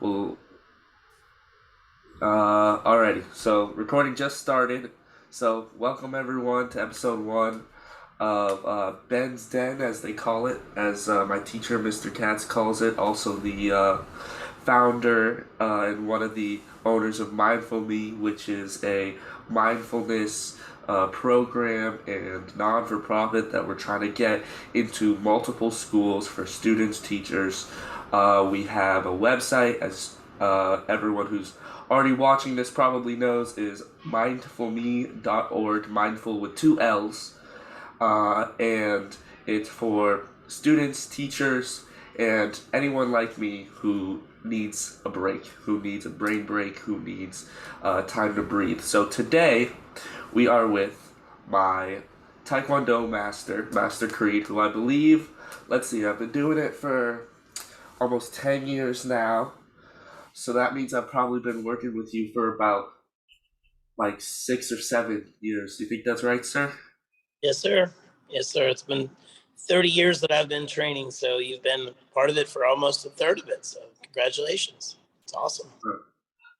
Well, alrighty. So recording just started. So welcome everyone to episode one of Ben's Den, as they call it, as my teacher, Mr. Katz, calls it. Also the founder and one of the owners of mindFULLme, which is a mindfulness program and non-for-profit that we're trying to get into multiple schools for students, teachers. We have a website, as everyone who's already watching this probably knows, is mindfulme.org, mindful with two L's. And it's for students, teachers, and anyone like me who needs a break, who needs a brain break, who needs time to breathe. So today we are with my Taekwondo master, Master Creed, who I believe, let's see, I've been doing it for almost 10 years now. So that means I've probably been working with you for about like 6 or 7 years. Do you think that's right, sir? Yes, sir. Yes, sir. It's been 30 years that I've been training, so you've been part of it for almost a third of it. So congratulations. It's awesome.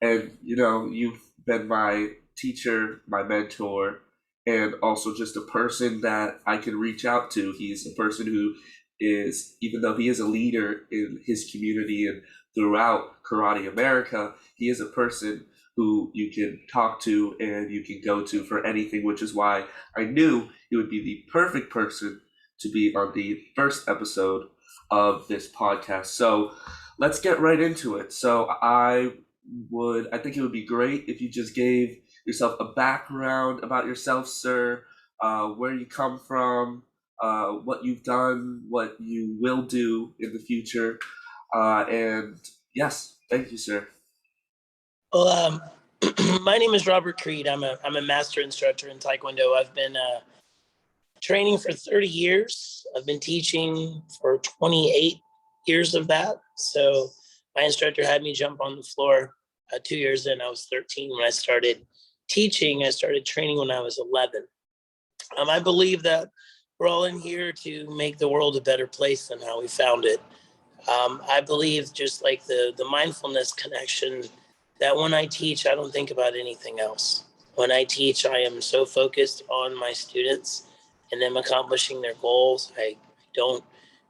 And you've been my teacher, my mentor, and also just a person that I can reach out to. He's a person who is, even though he is a leader in his community and throughout Karate America, he is a person who you can talk to and you can go to for anything, which is why I knew he would be the perfect person to be on the first episode of this podcast. So let's get right into it. So I think it would be great if you just gave yourself a background about yourself, sir, where you come from, what you've done, what you will do in the future. And yes, thank you, sir. Well, my name is Robert Creed. I'm a master instructor in Taekwondo. I've been training for 30 years. I've been teaching for 28 years of that. So my instructor had me jump on the floor 2 years in. I was 13 when I started teaching. I started training when I was 11. I believe that we're all in here to make the world a better place than how we found it. I believe, just like the mindfulness connection, that when I teach, I don't think about anything else. When I teach, I am so focused on my students and them accomplishing their goals. I don't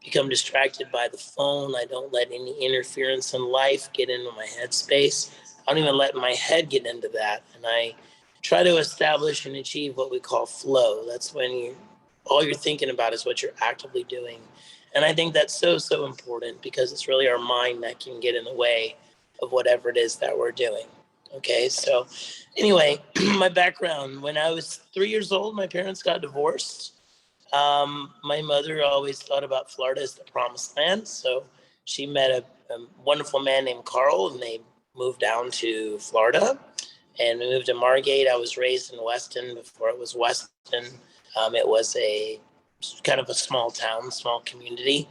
become distracted by the phone. I don't let any interference in life get into my headspace. I don't even let my head get into that. And I try to establish and achieve what we call flow. That's when all you're thinking about is what you're actively doing. And I think that's so important, because it's really our mind that can get in the way of whatever it is that we're doing. Okay, so anyway, my background: when I was 3 years old, my parents got divorced. My mother always thought about Florida as the promised land. So she met a wonderful man named Carl, and they moved down to Florida. And we moved to Margate. I was raised in Weston before it was Weston. It was a kind of a small town, small community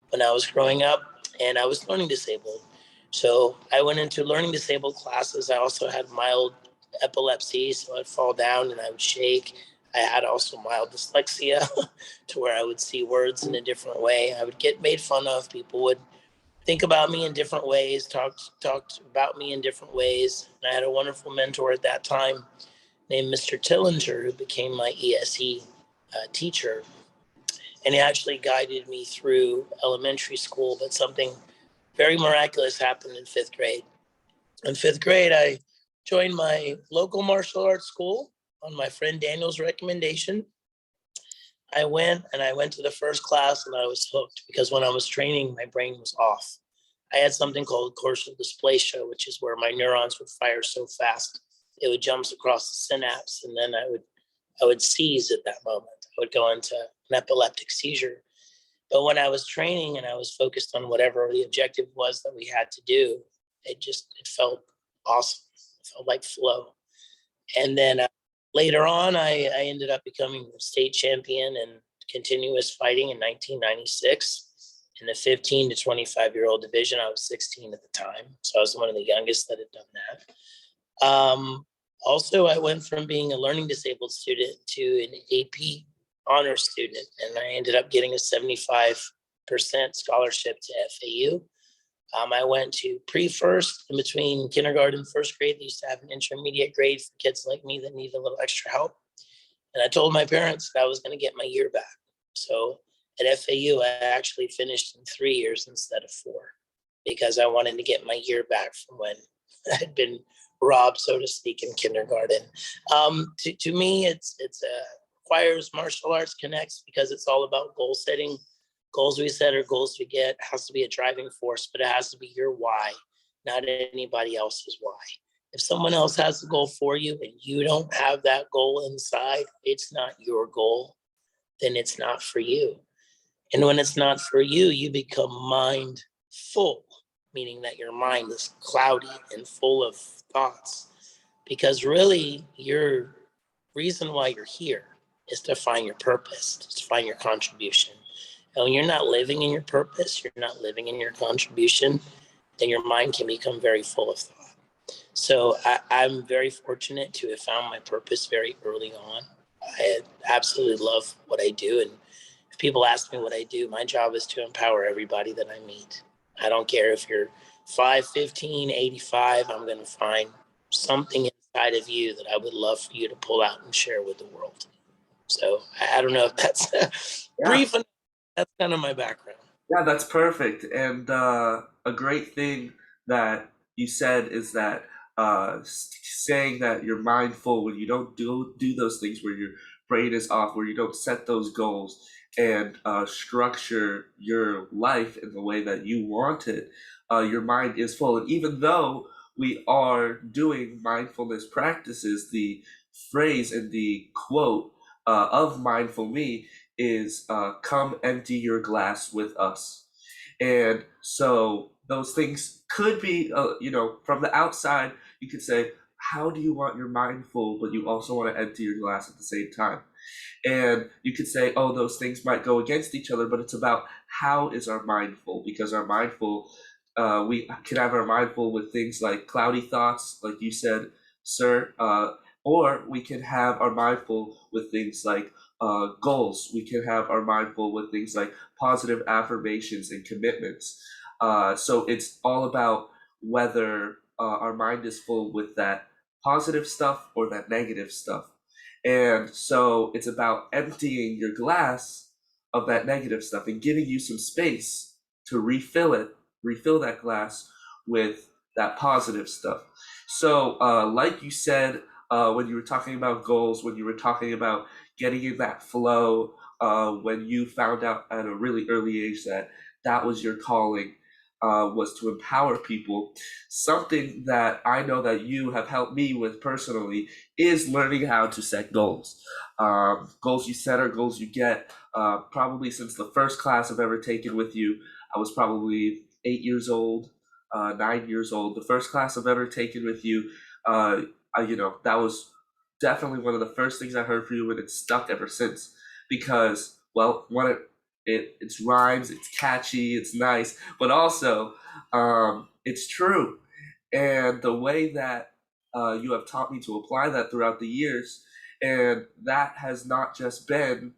when I was growing up, and I was learning disabled. So I went into learning disabled classes. I also had mild epilepsy, so I'd fall down and I would shake. I had also mild dyslexia to where I would see words in a different way. I would get made fun of. People would think about me in different ways, talked about me in different ways. And I had a wonderful mentor at that time named Mr. Tillinger, who became my ESE teacher. And he actually guided me through elementary school, but something very miraculous happened in fifth grade. In fifth grade, I joined my local martial arts school on my friend Daniel's recommendation. I went to the first class and I was hooked, because when I was training, my brain was off. I had something called cortical dysplasia, which is where my neurons would fire so fast it would jump across the synapse, and then I would seize at that moment. I would go into an epileptic seizure. But when I was training and I was focused on whatever the objective was that we had to do, it felt awesome. It felt like flow. And then later on, I ended up becoming a state champion in continuous fighting in 1996 in the 15 to 25-year-old division. I was 16 at the time, so I was one of the youngest that had done that. Also, I went from being a learning disabled student to an AP honors student, and I ended up getting a 75% scholarship to FAU. I went to pre-first. In between kindergarten and first grade, they used to have an intermediate grade for kids like me that need a little extra help. And I told my parents that I was going to get my year back. So at FAU, I actually finished in 3 years instead of 4 because I wanted to get my year back from when I had been robbed, so to speak, in kindergarten. To me, it's requires martial arts connects because it's all about goal setting. Goals we set or goals we get has to be a driving force, but it has to be your why, not anybody else's why. If someone else has a goal for you and you don't have that goal inside, it's not your goal, then it's not for you. And when it's not for you, you become mindful, meaning that your mind is cloudy and full of thoughts. Because really, your reason why you're here is to find your purpose, to find your contribution. And when you're not living in your purpose, you're not living in your contribution, then your mind can become very full of thought. So I'm very fortunate to have found my purpose very early on. I absolutely love what I do. And if people ask me what I do, my job is to empower everybody that I meet. I don't care if you're 5, 15, 85, I'm going to find something inside of you that I would love for you to pull out and share with the world. So I don't know if that's brief enough. That's kind of my background. Yeah, that's perfect. And a great thing that you said is that saying that you're mindful when you don't do those things, where your brain is off, where you don't set those goals and structure your life in the way that you want it, your mind is full. And even though we are doing mindfulness practices, the phrase and the quote of mindFULLme is come empty your glass with us. And so those things could be, from the outside, you could say, how do you want your mind full, but you also want to empty your glass at the same time? And you could say, oh, those things might go against each other, but it's about how is our mind full? Because our mindful, we can have our mind full with things like cloudy thoughts, like you said, sir, or we can have our mindful with things like goals. We can have our mindful with things like positive affirmations and commitments. So it's all about whether our mind is full with that positive stuff or that negative stuff. And so it's about emptying your glass of that negative stuff and giving you some space to refill that glass with that positive stuff. So, like you said, when you were talking about goals, when you were talking about getting in that flow, when you found out at a really early age that that was your calling, was to empower people. Something that I know that you have helped me with personally is learning how to set goals. Goals you set are goals you get. Probably since the first class I've ever taken with you, I was probably 8 years old, 9 years old. The first class I've ever taken with you, that was definitely one of the first things I heard from you, and it's stuck ever since. Because, well, it's rhymes, it's catchy, it's nice, but also it's true. And the way that you have taught me to apply that throughout the years, and that has not just been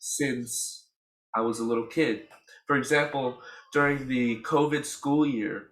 since I was a little kid. For example, during the COVID school year,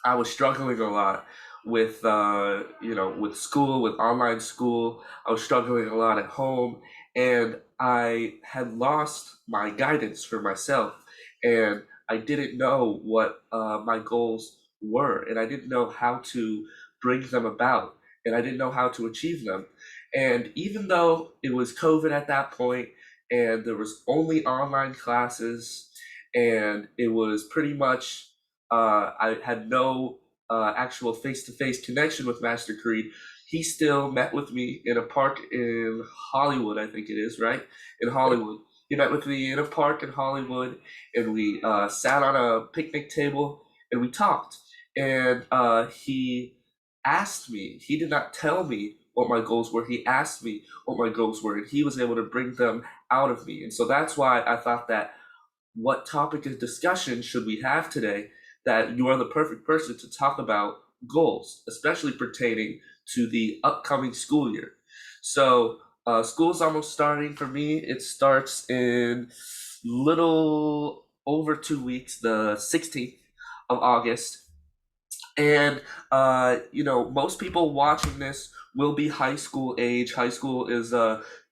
I was struggling a lot with with school, with online school. I was struggling a lot at home, and I had lost my guidance for myself, and I didn't know what my goals were, and I didn't know how to bring them about, and I didn't know how to achieve them. And even though it was COVID at that point, and there was only online classes, and it was pretty much I had no actual face-to-face connection with Master Creed. He still met with me in a park in Hollywood, I think it is, right? In Hollywood. He met with me in a park in Hollywood, and we sat on a picnic table and we talked. And he asked me, he did not tell me what my goals were. He asked me what my goals were, and he was able to bring them out of me. And so that's why I thought that what topic of discussion should we have today, that you are the perfect person to talk about goals, especially pertaining to the upcoming school year. So school's almost starting for me. It starts in little over 2 weeks, the 16th of August. And, most people watching this will be high school age. High school is,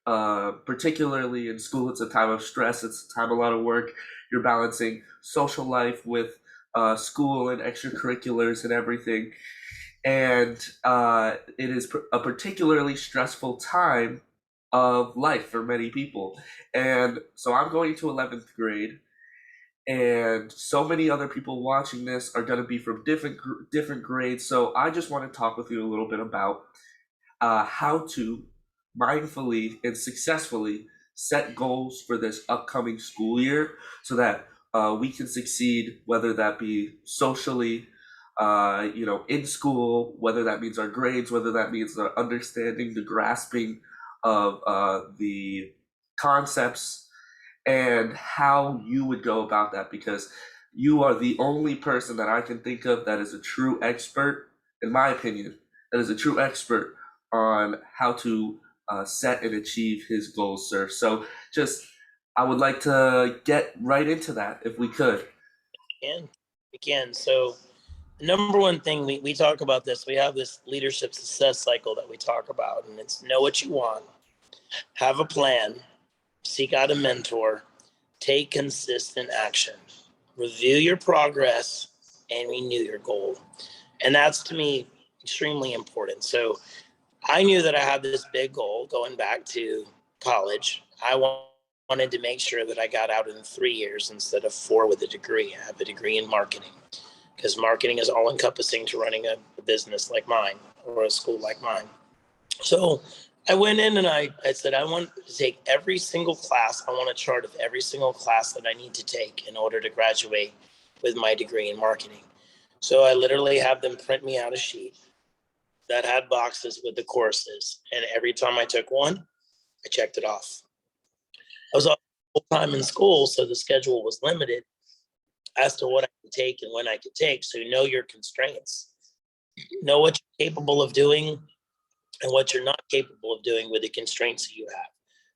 particularly in school, it's a time of stress. It's a time of a lot of work. You're balancing social life with school and extracurriculars and everything. And it is a particularly stressful time of life for many people. And so I'm going to 11th grade, and so many other people watching this are going to be from different grades. So I just want to talk with you a little bit about how to mindfully and successfully set goals for this upcoming school year, so that we can succeed, whether that be socially, in school, whether that means our grades, whether that means the understanding, the grasping of the concepts, and how you would go about that, because you are the only person that I can think of that is a true expert, in my opinion, that is a true expert on how to set and achieve his goals, sir. So just, I would like to get right into that if we could. We can. So the number one thing we talk about this, we have this leadership success cycle that we talk about, and it's know what you want, have a plan, seek out a mentor, take consistent action, review your progress, and renew your goal. And that's, to me, extremely important. So I knew that I had this big goal going back to college. I wanted to make sure that I got out in 3 years instead of 4 with a degree. I have a degree in marketing, because marketing is all encompassing to running a business like mine or a school like mine. So I went in and I said, I want to take every single class. I want a chart of every single class that I need to take in order to graduate with my degree in marketing. So I literally had them print me out a sheet that had boxes with the courses. And every time I took one, I checked it off. I was all full time in school, so the schedule was limited as to what I could take and when I could take. So know your constraints, know what you're capable of doing and what you're not capable of doing with the constraints that you have.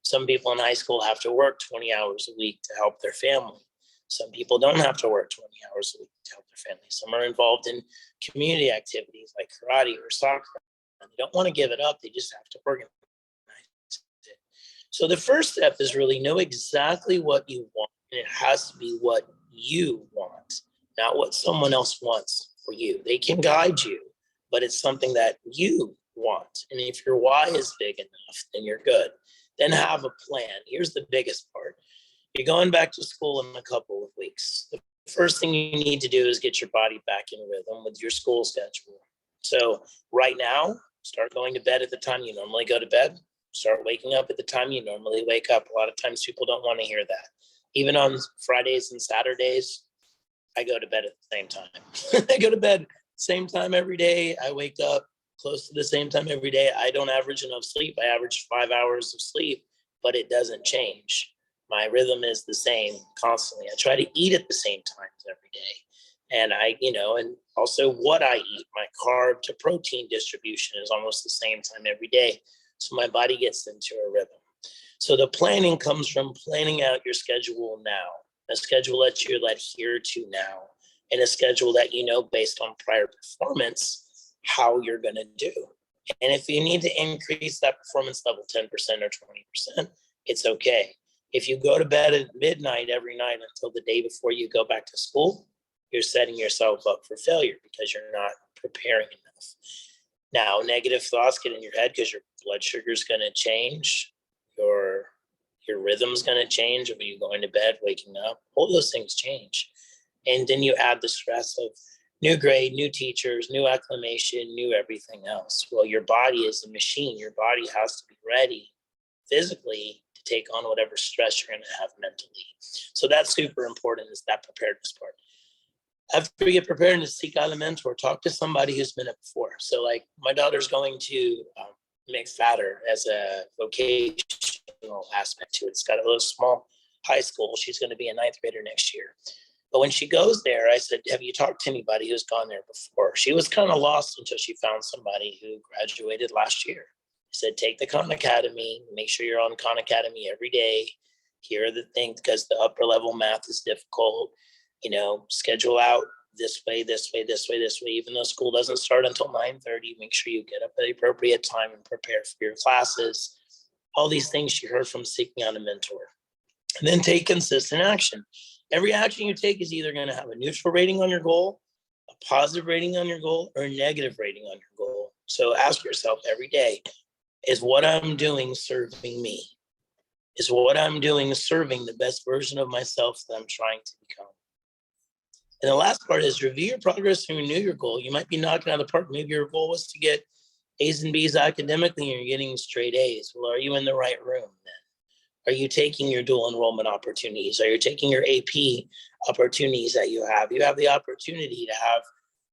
Some people in high school have to work 20 hours a week to help their family. Some people don't have to work 20 hours a week to help their family. Some are involved in community activities like karate or soccer. And they don't want to give it up. They just have to organize it. So the first step is really know exactly what you want. And it has to be what you want, not what someone else wants for you. They can guide you, but it's something that you want. And if your why is big enough, then you're good. Then have a plan. Here's the biggest part. You're going back to school in a couple of weeks. The first thing you need to do is get your body back in rhythm with your school schedule. So right now, start going to bed at the time you normally go to bed. Start waking up at the time you normally wake up. A lot of times people don't want to hear that. Even on Fridays and Saturdays, I go to bed at the same time. I go to bed same time every day. I wake up close to the same time every day. I don't average enough sleep. I average 5 hours of sleep, but it doesn't change. My rhythm is the same constantly. I try to eat at the same times every day. And and also what I eat, my carb to protein distribution is almost the same time every day. So my body gets into a rhythm. So the planning comes from planning out your schedule now, a schedule that you'll adhere to now, and a schedule that you know based on prior performance how you're going to do. And if you need to increase that performance level 10% or 20%, it's okay. If you go to bed at midnight every night until the day before you go back to school, you're setting yourself up for failure because you're not preparing enough. Now, negative thoughts get in your head because your blood sugar is going to change, your rhythm's going to change when you're going to bed, waking up. All those things change. And then you add the stress of new grade, new teachers, new acclimation, new everything else. Well, your body is a machine. Your body has to be ready physically to take on whatever stress you're going to have mentally. So that's super important, is that preparedness part. After you get prepared to seek out a mentor, talk to somebody who's been it before. So like my daughter's going to make fatter as a vocational aspect to it. It's got a little small high school. She's going to be a 9th grader next year. But when she goes there, I said, have you talked to anybody who's gone there before? She was kind of lost until she found somebody who graduated last year. I said, take the Khan Academy, make sure you're on Khan Academy every day. Here are the things, because the upper level math is difficult. Schedule out this way, this way, this way, this way. Even though school doesn't start until 9:30, make sure you get up at the appropriate time and prepare for your classes. All these things she heard from seeking out a mentor. And then take consistent action. Every action you take is either going to have a neutral rating on your goal, a positive rating on your goal, or a negative rating on your goal. So ask yourself every day, is what I'm doing serving me? Is what I'm doing serving the best version of myself that I'm trying to become? And the last part is review your progress and renew your goal. You might be knocking out of the park. Maybe your goal was to get A's and B's academically and you're getting straight A's. Well, are you in the right room then? Are you taking your dual enrollment opportunities? Are you taking your AP opportunities that you have? You have the opportunity to have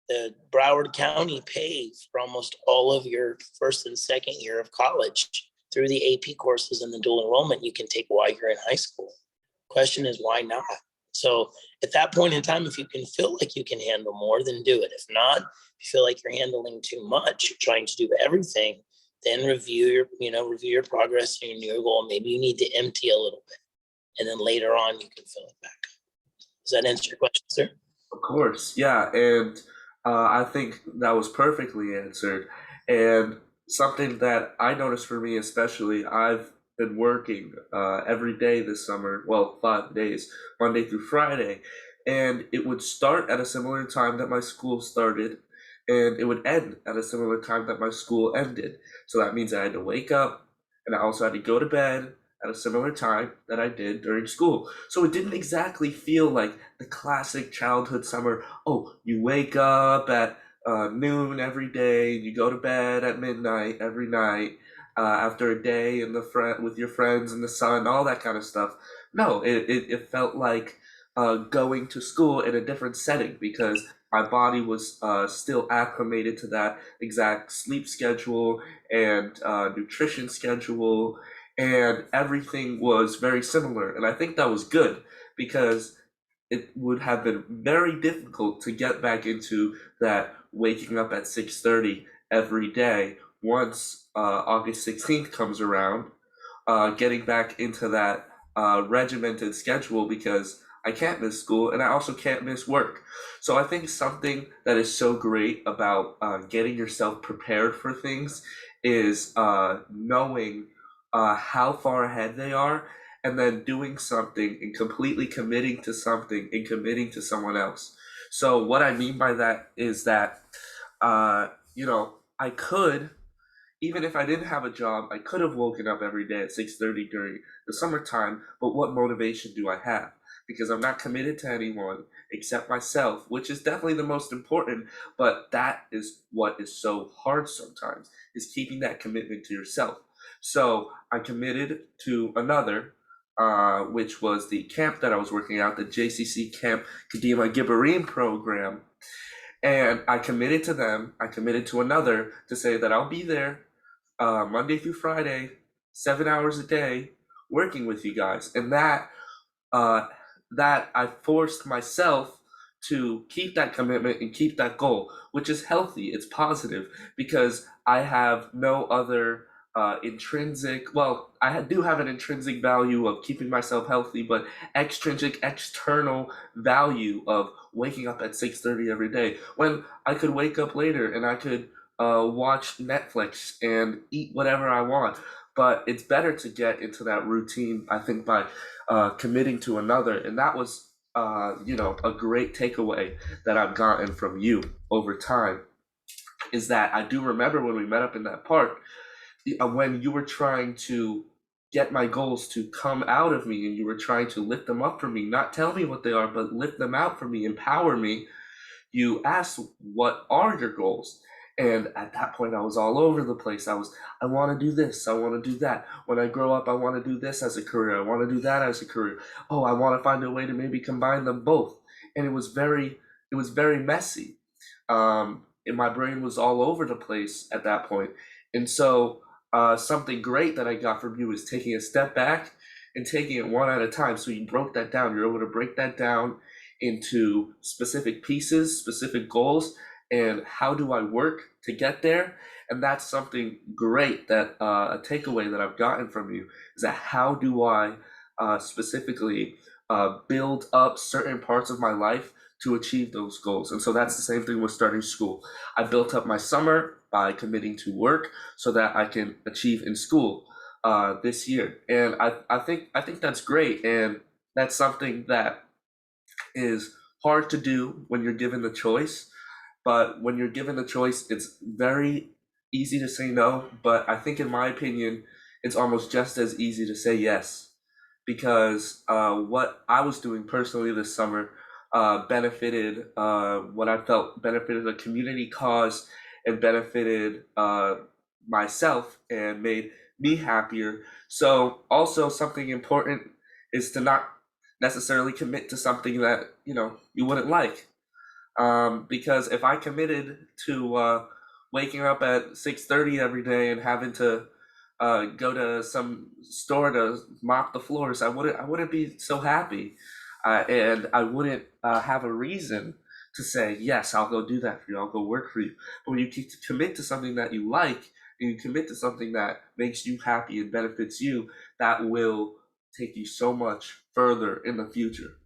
the Broward County pay for almost all of your first and second year of college through the AP courses and the dual enrollment you can take while you're in high school. Question is, why not? So at that point in time, if you can feel like you can handle more, then do it. If not, if you feel like you're handling too much, you're trying to do everything, then review your progress and your goal. Maybe you need to empty a little bit, and then later on you can fill it back up. Does that answer your question, sir? Of course, yeah, and I think that was perfectly answered. And something that I noticed for me, especially, I've been working every day this summer, well, 5 days, Monday through Friday, and it would start at a similar time that my school started, and it would end at a similar time that my school ended. So that means I had to wake up, and I also had to go to bed at a similar time that I did during school. So it didn't exactly feel like the classic childhood summer. Oh, you wake up at noon every day, you go to bed at midnight every night after a day in with your friends in the sun, all that kind of stuff. No, it felt like going to school in a different setting because my body was still acclimated to that exact sleep schedule and nutrition schedule, and everything was very similar. And I think that was good because it would have been very difficult to get back into that waking up at 6:30 every day once August 16th comes around, getting back into that regimented schedule because I can't miss school and I also can't miss work. So I think something that is so great about getting yourself prepared for things is knowing how far ahead they are and then doing something and completely committing to something and committing to someone else. So what I mean by that is that, I could, even if I didn't have a job, I could have woken up every day at 6:30 during the summertime, but what motivation do I have? Because I'm not committed to anyone except myself, which is definitely the most important, but that is what is so hard sometimes, is keeping that commitment to yourself. So I committed to another, which was the camp that I was working at, the JCC Camp Kadima Gibberim program. And I committed to them. I committed to another to say that I'll be there Monday through Friday, 7 hours a day, working with you guys. And uh, that I forced myself to keep that commitment and keep that goal, which is healthy. It's positive because I have no other intrinsic, well, do have an intrinsic value of keeping myself healthy, but extrinsic, external value of waking up at 6:30 every day when I could wake up later and I could watch Netflix and eat whatever I want. But it's better to get into that routine, I think, by committing to another. And that was, a great takeaway that I've gotten from you over time is that I do remember when we met up in that park, when you were trying to get my goals to come out of me and you were trying to lift them up for me, not tell me what they are, but lift them out for me, empower me. You asked, what are your goals? And at that point, I was all over the place. I want to do this. I want to do that. When I grow up, I want to do this as a career. I want to do that as a career. Oh, I want to find a way to maybe combine them both. And it was very messy. And my brain was all over the place at that point. And so, something great that I got from you is taking a step back and taking it one at a time. So you broke that down. You're able to break that down into specific pieces, specific goals, and how do I work to get there? And that's something great that a takeaway that I've gotten from you is that how do I specifically build up certain parts of my life to achieve those goals. And so that's the same thing with starting school. I built up my summer by committing to work so that I can achieve in school this year. And I think that's great. And that's something that is hard to do when you're given the choice. But when you're given the choice, it's very easy to say no. But I think, in my opinion, it's almost just as easy to say yes. Because what I was doing personally this summer benefited what I felt benefited a community cause and benefited myself and made me happier. So, also, something important is to not necessarily commit to something that you wouldn't like. Because if I committed to waking up at 6:30 every day and having to go to some store to mop the floors, I wouldn't be so happy, and I wouldn't have a reason to say yes. I'll go do that for you. I'll go work for you. But when you commit to something that you like, and you commit to something that makes you happy and benefits you, that will take you so much further in the future.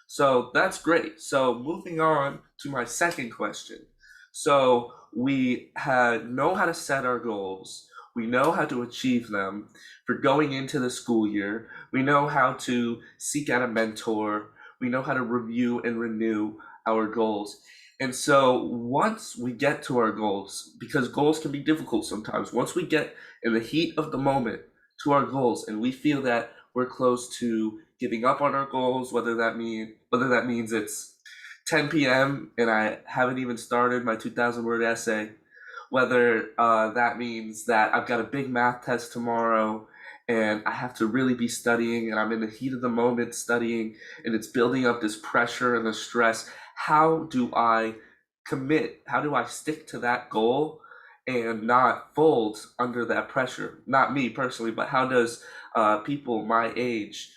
So that's great. So moving on to my second question. So know how to set our goals. We know how to achieve them for going into the school year. We know how to seek out a mentor. We know how to review and renew our goals. And so once we get to our goals, because goals can be difficult sometimes, once we get in the heat of the moment to our goals and we feel that we're close to giving up on our goals, whether that means it's 10 p.m. and I haven't even started my 2,000 word essay, whether that means that I've got a big math test tomorrow and I have to really be studying and I'm in the heat of the moment studying and it's building up this pressure and the stress. How do I commit? How do I stick to that goal and not fold under that pressure? Not me personally, but how does people my age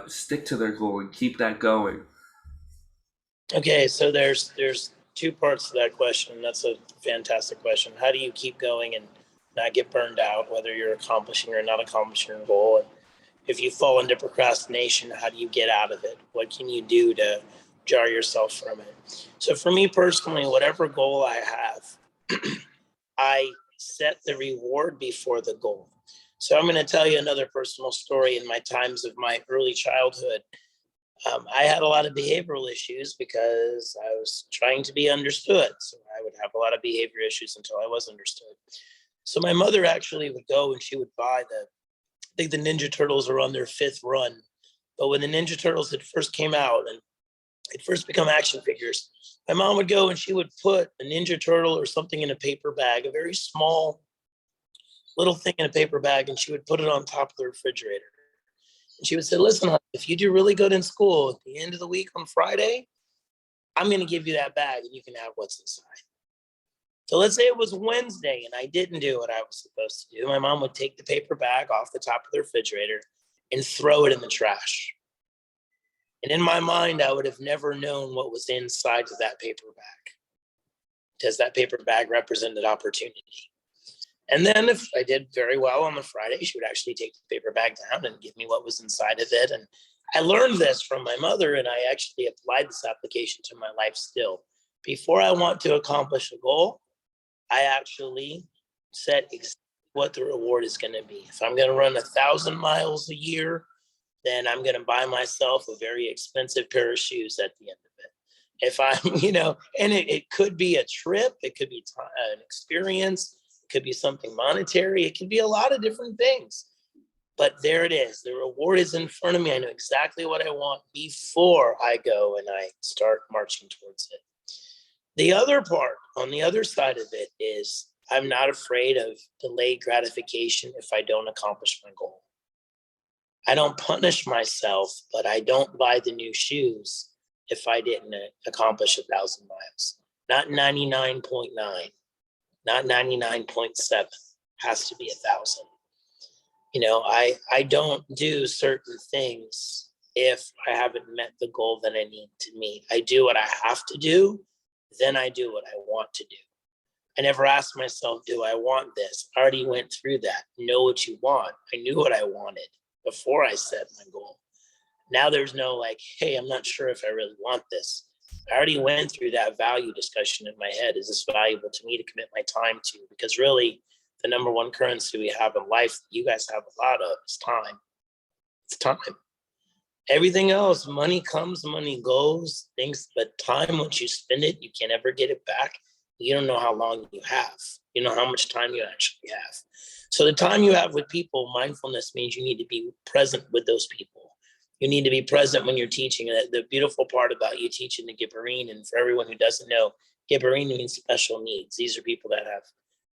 stick to their goal and keep that going? Okay, so there's two parts to that question. That's a fantastic question. How do you keep going and not get burned out, whether you're accomplishing or not accomplishing your goal? And if you fall into procrastination, how do you get out of it? What can you do to jar yourself from it? So for me personally, whatever goal I have, I set the reward before the goal. So I'm going to tell you another personal story in my times of my early childhood. I had a lot of behavioral issues because I was trying to be understood. So I would have a lot of behavior issues until I was understood. So my mother actually would go and she would buy I think the Ninja Turtles are on their fifth run. But when the Ninja Turtles had first came out and had first become action figures, my mom would go and she would put a Ninja Turtle or something in a paper bag, a very small little thing in a paper bag, and she would put it on top of the refrigerator. And she would say, listen, hon, if you do really good in school at the end of the week on Friday, I'm going to give you that bag and you can have what's inside. So let's say it was Wednesday and I didn't do what I was supposed to do. My mom would take the paper bag off the top of the refrigerator and throw it in the trash. And in my mind, I would have never known what was inside of that paper bag because that paper bag represented opportunity. And then if I did very well on the Friday, she would actually take the paper bag down and give me what was inside of it. And I learned this from my mother, and I actually applied this application to my life still. Before I want to accomplish a goal, I actually set exactly what the reward is going to be. If I'm going to run 1,000 miles a year, then I'm going to buy myself a very expensive pair of shoes at the end of it. If I'm, and it could be a trip, it could be an experience, it could be something monetary, it could be a lot of different things. But there it is. The reward is in front of me. I know exactly what I want before I go and I start marching towards it. The other part, on the other side of it, is I'm not afraid of delayed gratification if I don't accomplish my goal. I don't punish myself, but I don't buy the new shoes if I didn't accomplish 1,000 miles. Not 99.9, not 99.7, has to be 1,000. I don't do certain things if I haven't met the goal that I need to meet. I do what I have to do, then I do what I want to do. I never asked myself, do I want this? I already went through that. Know what you want. I knew what I wanted before I set my goal. Now there's no hey, I'm not sure if I really want this. I already went through that value discussion in my head. Is this valuable to me to commit my time to? Because really, the number one currency we have in life, you guys have a lot of, is time. It's time. Everything else, money comes, money goes, things, but time, once you spend it, you can't ever get it back. You don't know how long you have. You know how much time you actually have. So the time you have with people, mindfulness means you need to be present with those people. You need to be present when you're teaching. The beautiful part about you teaching the Gibberine, and for everyone who doesn't know, Gibberine means special needs. These are people that have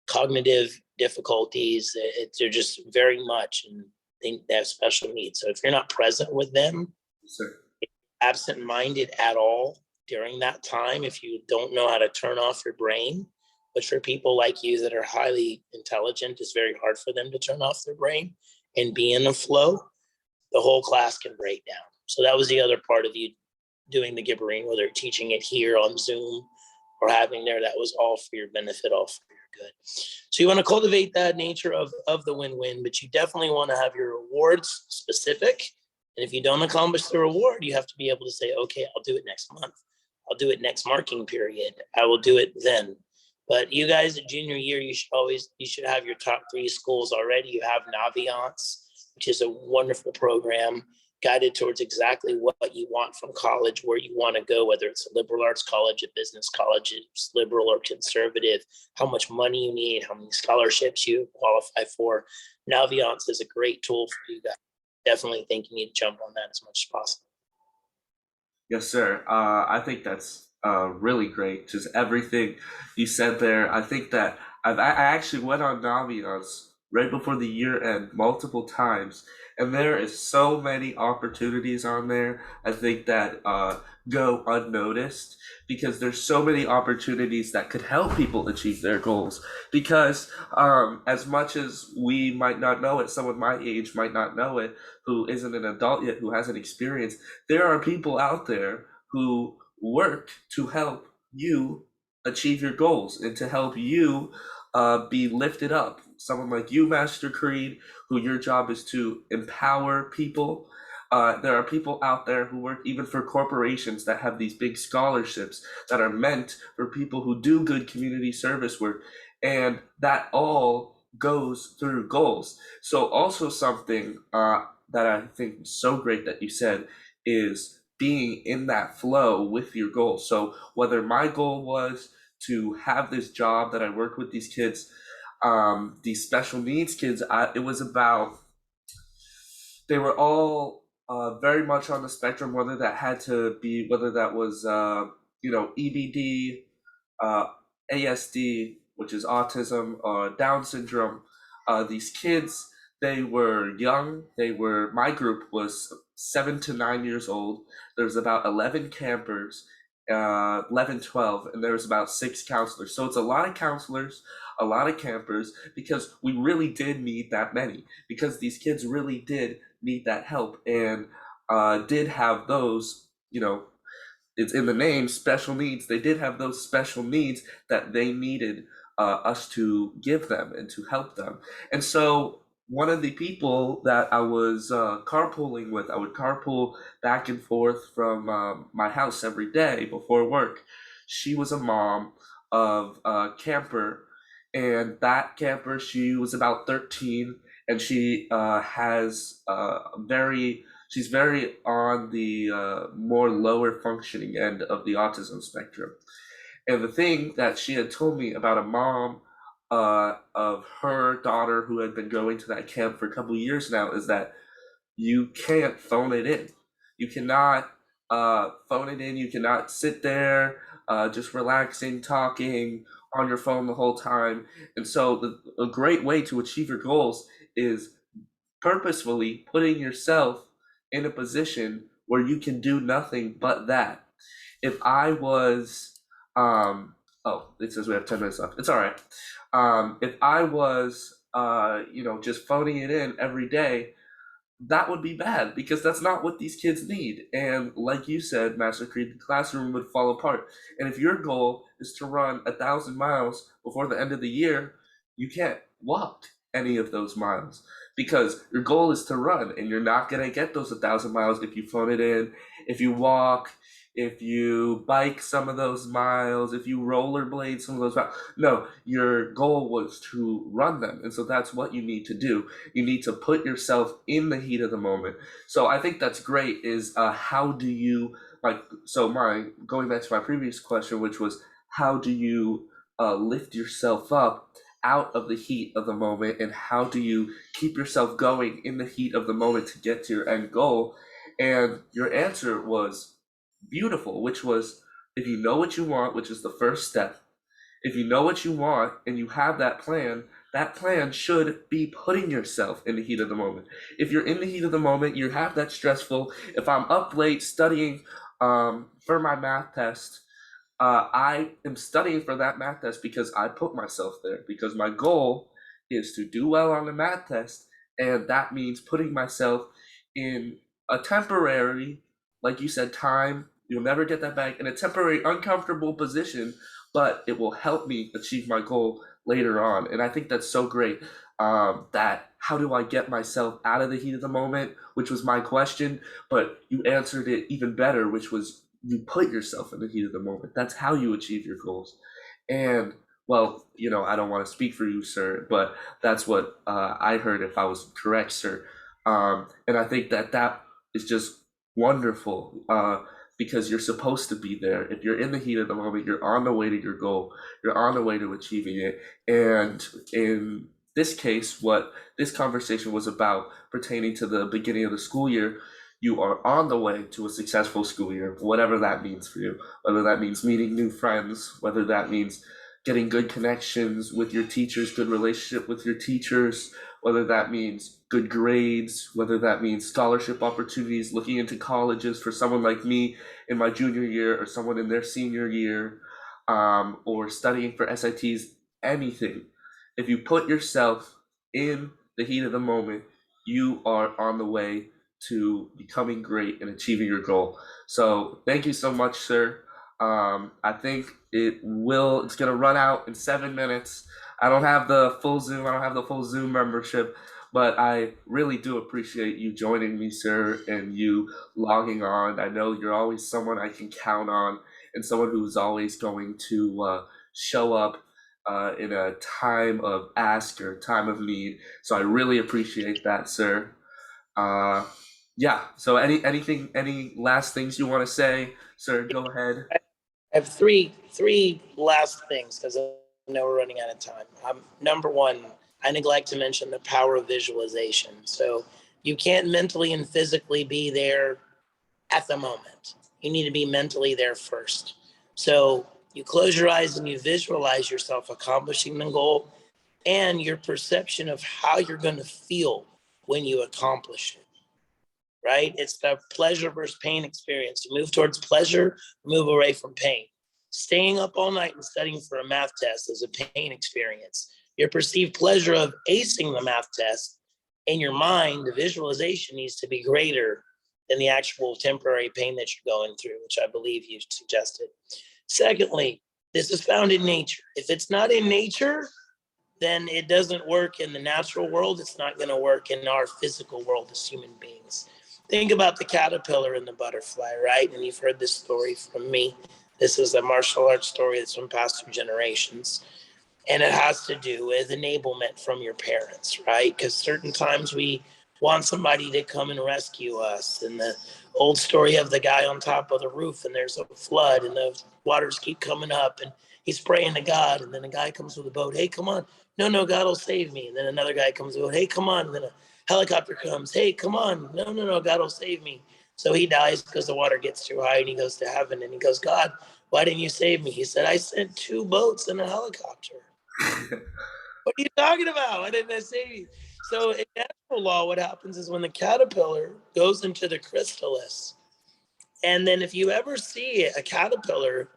cognitive difficulties. They're just very much, and they have special needs. So if you're not present with them, Sir. absent-minded at all during that time, if you don't know how to turn off your brain, which for people like you that are highly intelligent, it's very hard for them to turn off their brain and be in the flow, the whole class can break down. So that was the other part of you doing the Gibberine, whether teaching it here on Zoom or having there, that was all for your benefit, all for your good. So you want to cultivate that nature of the win-win, but you definitely want to have your rewards specific. And if you don't accomplish the reward, you have to be able to say, okay, I'll do it next month. I'll do it next marking period. I will do it then. But you guys at junior year, you should have your top 3 schools already. You have Naviance, which is a wonderful program guided towards exactly what you want from college, where you want to go, whether it's a liberal arts college, a business college, it's liberal or conservative, how much money you need, how many scholarships you qualify for. Naviance is a great tool for you guys. Definitely think you need to jump on that as much as possible. Yes, sir. I think that's really great. Just everything you said there. I think that I actually went on Naviance right before the year end multiple times, and there is so many opportunities on there. I think that go unnoticed because there's so many opportunities that could help people achieve their goals. Because as much as we might not know it, someone my age might not know it, who isn't an adult yet, who hasn't experienced, there are people out there who work to help you achieve your goals and to help you be lifted up. Someone like you, Master Creed, who your job is to empower people. There are people out there who work even for corporations that have these big scholarships that are meant for people who do good community service work. And that all goes through goals. So, also something that I think is so great that you said is being in that flow with your goal. So whether my goal was to have this job that I work with these kids, these special needs kids, it was about, they were all very much on the spectrum, whether that had to be, whether that was, EBD, ASD, which is autism, Down syndrome. These kids, they were young. My group was 7 to 9 years old. There was about 11 campers, 11, 12, and there was about 6 counselors. So it's a lot of counselors, a lot of campers, because we really did need that many, because these kids really did need that help and did have those, it's in the name, special needs. They did have those special needs that they needed us to give them and to help them. And so one of the people that I was carpooling with, I would carpool back and forth from my house every day before work. She was a mom of a camper, and that camper, she was about 13, and she has she's very on the more lower functioning end of the autism spectrum. And the thing that she had told me about a mom of her daughter who had been going to that camp for a couple of years now is that you can't phone it in. You cannot phone it in. You cannot sit there just relaxing, talking on your phone the whole time. And so a great way to achieve your goals is purposefully putting yourself in a position where you can do nothing but that. If I was, oh, it says we have 10 minutes left. It's all right. If I was, just phoning it in every day, that would be bad because that's not what these kids need. And like you said, Master Creed, the classroom would fall apart. And if your goal is to run 1,000 miles before the end of the year, you can't walk any of those miles because your goal is to run, and you're not gonna get those 1,000 miles if you phone it in, if you walk, if you bike some of those miles, if you rollerblade some of those miles. No, your goal was to run them. And so that's what you need to do. You need to put yourself in the heat of the moment. So I think that's great is how do you, like, so my, going back to my previous question, which was how do you lift yourself up out of the heat of the moment, and how do you keep yourself going in the heat of the moment to get to your end goal? And your answer was beautiful, which was if you know what you want, which is the first step, if you know what you want and you have that plan should be putting yourself in the heat of the moment. If you're in the heat of the moment, you have that stressful. If I'm up late studying for my math test, I am studying for that math test because I put myself there, because my goal is to do well on the math test. And that means putting myself in a temporary, like you said, time. You'll never get that back, in a temporary, uncomfortable position, but it will help me achieve my goal later on. And I think that's so great. That how do I get myself out of the heat of the moment, which was my question, but you answered it even better, which was you put yourself in the heat of the moment. That's how you achieve your goals. And well, I don't want to speak for you, sir, but that's what I heard, if I was correct, sir. And I think that is just wonderful, because you're supposed to be there. If you're in the heat of the moment, you're on the way to your goal, you're on the way to achieving it. And in this case, what this conversation was about, pertaining to the beginning of the school year, you are on the way to a successful school year, whatever that means for you, whether that means meeting new friends, whether that means getting good connections with your teachers, good relationship with your teachers, whether that means good grades, whether that means scholarship opportunities, looking into colleges for someone like me in my junior year, or someone in their senior year, or studying for SITs, anything. If you put yourself in the heat of the moment, you are on the way to becoming great and achieving your goal. So thank you so much, sir. I think it's gonna run out in 7 minutes. I don't have the full Zoom. I don't have the full Zoom membership, but I really do appreciate you joining me, sir, and you logging on. I know you're always someone I can count on, and someone who's always going to show up in a time of ask or time of need. So I really appreciate that, sir. Uh, yeah. So any last things you want to say, sir? Go ahead. I have three last things because I know we're running out of time. Number one, I neglect to mention the power of visualization. So you can't mentally and physically be there at the moment. You need to be mentally there first. So you close your eyes and you visualize yourself accomplishing the goal and your perception of how you're going to feel when you accomplish it, right? It's the pleasure versus pain experience. You move towards pleasure, move away from pain. Staying up all night and studying for a math test is a pain experience. Your perceived pleasure of acing the math test in your mind, the visualization needs to be greater than the actual temporary pain that you're going through, which I believe you suggested. Secondly, this is found in nature. If it's not in nature, then it doesn't work in the natural world. It's not going to work in our physical world as human beings. Think about the caterpillar and the butterfly, right? And you've heard this story from me. This is a martial arts story that's been passed through generations. And it has to do with enablement from your parents, right? Because certain times we want somebody to come and rescue us. And the old story of the guy on top of the roof, and there's a flood, and the waters keep coming up, and he's praying to God. And then a guy comes with a boat. Hey, come on. No, no, God will save me. And then another guy comes with a boat. Hey, come on. And then a helicopter comes. Hey, come on. No, no, no, God will save me. So he dies because the water gets too high, and he goes to heaven. And he goes, God, why didn't you save me? He said, I sent 2 boats and a helicopter. What are you talking about? Why didn't I save you? So in natural law, what happens is when the caterpillar goes into the chrysalis, and then if you ever see a caterpillar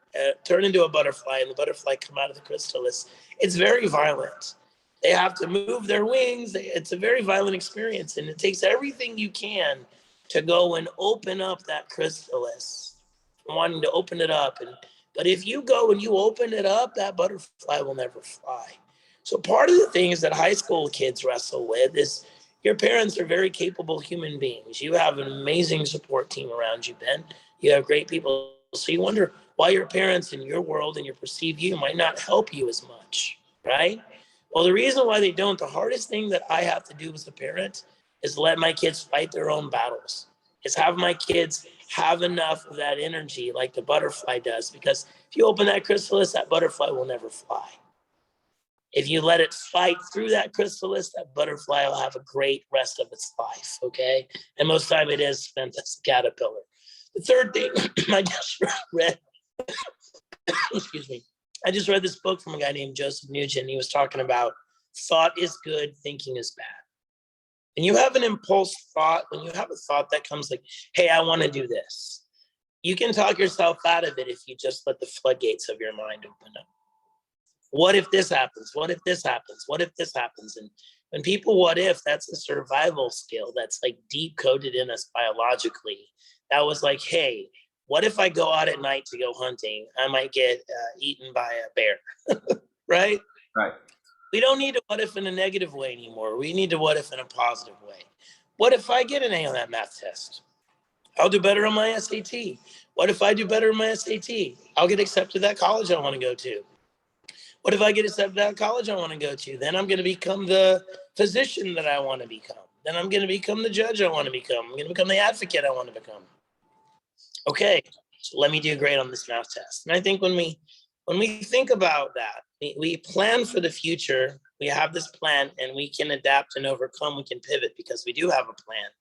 turn into a butterfly and the butterfly come out of the chrysalis, it's very violent. They have to move their wings. It's a very violent experience, and it takes everything you can to go and open up that chrysalis, wanting to open it up. But if you go and you open it up, that butterfly will never fly. So part of the things that high school kids wrestle with is your parents are very capable human beings. You have an amazing support team around you, Ben. You have great people So you wonder why your parents in your world and your perceived you might not help you as much, right? Well, the reason why they don't, the hardest thing that I have to do as a parent is let my kids fight their own battles. Is have my kids have enough of that energy like the butterfly does. Because if you open that chrysalis, that butterfly will never fly. If you let it fight through that chrysalis, that butterfly will have a great rest of its life, okay? And most of the time it is spent as a caterpillar. The third thing I just read, excuse me, I just read this book from a guy named Joseph Nugent. He was talking about thought is good, thinking is bad. And you have an impulse thought, when you have a thought that comes like, hey, I want to do this, you can talk yourself out of it if you just let the floodgates of your mind open up. What if this happens? What if this happens? What if this happens? And when people what if, that's a survival skill that's like deep coded in us biologically. That was like, hey, what if I go out at night to go hunting? I might get eaten by a bear, right? Right. We don't need to what if in a negative way anymore. We need to what if in a positive way. What if I get an A on that math test? I'll do better on my SAT. What if I do better on my SAT? I'll get accepted to that college I want to go to. What if I get accepted to that college I want to go to? Then I'm going to become the physician that I want to become. Then I'm going to become the judge I want to become. I'm going to become the advocate I want to become. Okay, so let me do great on this math test. And I think when we think about that, we plan for the future. We have this plan and we can adapt and overcome. We can pivot because we do have a plan.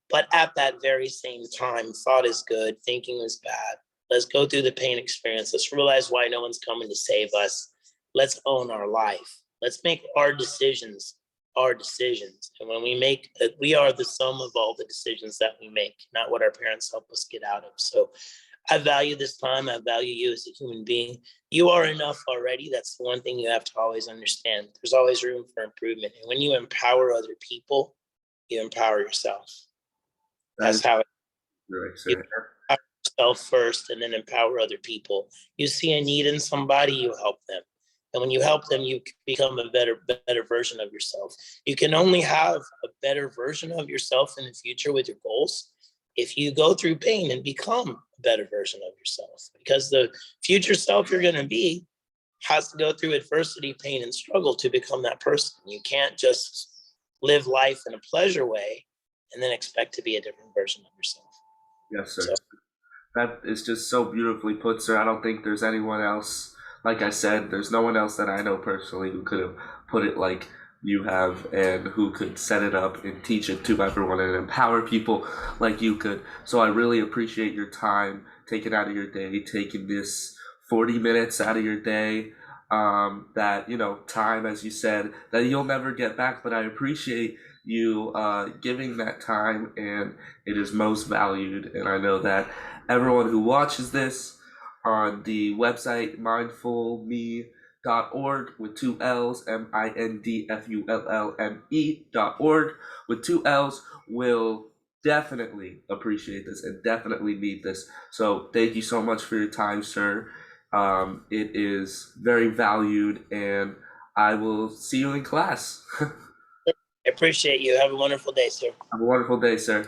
But at that very same time, thought is good, thinking is bad. Let's go through the pain experience. Let's realize why no one's coming to save us. Let's own our life. Let's make our decisions our decisions. And when we make that, we are the sum of all the decisions that we make, not what our parents help us get out of. So I value this time. I value you as a human being. You are enough already. That's the one thing you have to always understand. There's always room for improvement. And when you empower other people, you empower yourself. That's how it Right, you sir. empower yourself first and then empower other people. You see a need in somebody, you help them. And when you help them, you become a better version of yourself. You can only have a better version of yourself in the future with your goals if you go through pain and become a better version of yourself. Because the future self you're going to be has to go through adversity, pain, and struggle to become that person. You can't just live life in a pleasure way and then expect to be a different version of yourself. Yes, sir. So That is just so beautifully put, sir. I don't think there's anyone else. Like I said, there's no one else that I know personally who could have put it like you have and who could set it up and teach it to everyone and empower people like you could. So I really appreciate your time taking out of your day, taking this 40 minutes out of your day. That, time, as you said, that you'll never get back, but I appreciate you giving that time, and it is most valued. And I know that everyone who watches this on the website mindfullme.org with two L's, mindfullme.org with two L's will definitely appreciate this and definitely need this. So thank you so much for your time, sir. It is very valued, and I will see you in class. I appreciate you. Have a wonderful day, sir. Have a wonderful day, sir.